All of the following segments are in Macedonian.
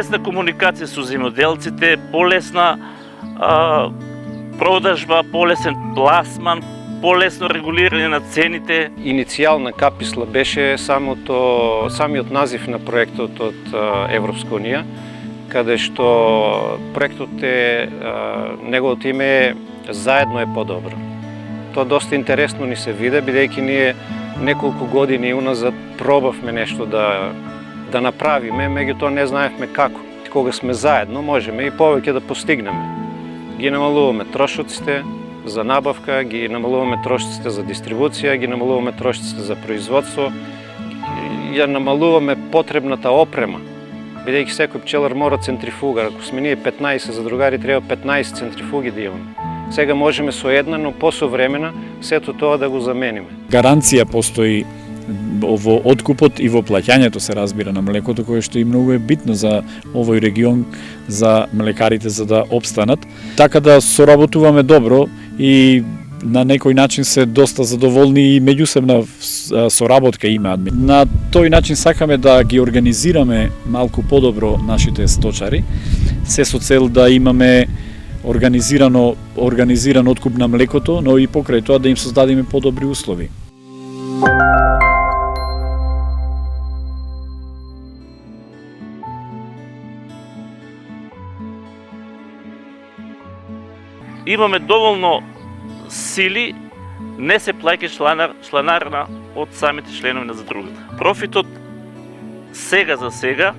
полесна комуникација со земјоделците, полесна продажба, полесен пласман, полесно регулирање на цените. Иницијална каписла беше самиот назив на проектот од Европска унија, каде што проектот неговото име е "Заедно е подобро". Тоа доста интересно ни се виде, бидејќи ние неколку години уназад пробавме нешто да направиме, меѓутоа не знаевме како. Кога сме заедно, можеме и повеќе да постигнеме. Ги намалуваме трошоците за набавка, ги намалуваме трошоците за дистрибуција, ги намалуваме трошоците за производство, ја намалуваме потребната опрема, бидејќи секој пчелар мора центрифуга. Ако сме ние 15 задругари, треба 15 центрифуги да имаме. Сега можеме со една, но посовремена сето тоа да го замениме. Гаранција постои во откупот и во плаќањето, се разбира, на млекото, кое што и многу е битно за овој регион, за млекарите за да опстанат. Така да соработуваме добро и на некој начин се доста задоволни и меѓусебна соработка имаат. На тој начин сакаме да ги организираме малку подобро нашите сточари, се со цел да имаме организиран откуп на млекото, но и покрај тоа да им создадеме подобри услови. Имаме доволно сили, не се плаќа чланарна од самите членови на задругата. Профитот сега за сега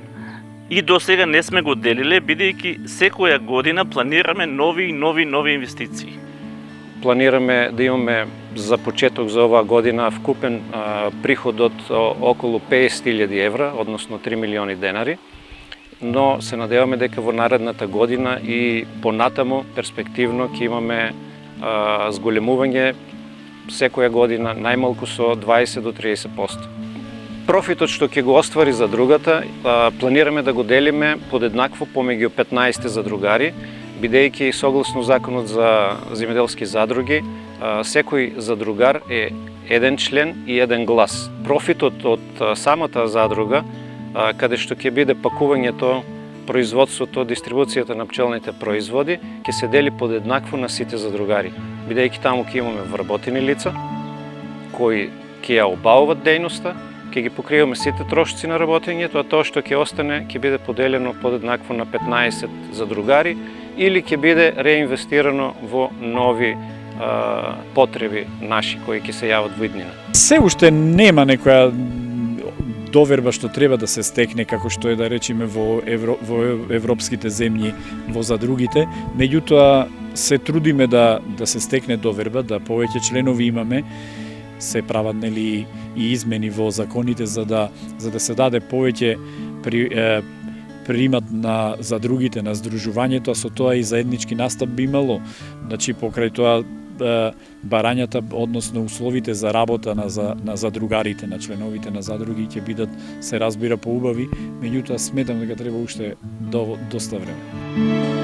и до сега не сме го делиле, бидејќи секоја година планираме нови инвестиции. Планираме да имаме за почеток за оваа година вкупен приход од околу 50.000 евра, односно 3 милиони денари, но се надеваме дека во наредната година и понатаму перспективно ќе имаме зголемување секоја година најмалку со 20 до 30%. Профитот што ќе го оствари задругата, планираме да го делиме подеднакво помеѓу 15 задругари, бидејќи согласно законот за земјоделски задруги, секој задругар е еден член и еден глас. Профитот од самата задруга, каде што ќе биде пакувањето, производството, дистрибуцијата на пчелните производи, ќе се дели подеднакво на сите задругари, бидејќи таму ќе имаме вработени лица кои ќе ја обавуваат дејноста, ќе ги покриваме сите трошоци на работењето, а тоа што ќе остане ќе биде поделено подеднакво на 15 задругари или ќе биде реинвестирано во нови потреби наши кои ќе се јават во иднина. Се уште нема некоја доверба што треба да се стекне, како што е да речеме во европските земји, во задругите, меѓутоа се трудиме да се стекне доверба, да повеќе членови имаме, се прават нели и измени во законите за да се даде повеќе примат на задругите, на здружувањето, а со тоа и заеднички настап би имало. Значи покрај тоа барањата, односно условите за работа на задругарите, на членовите на задруги ќе бидат, се разбира, поубави, меѓутоа сметам дека треба уште доста време.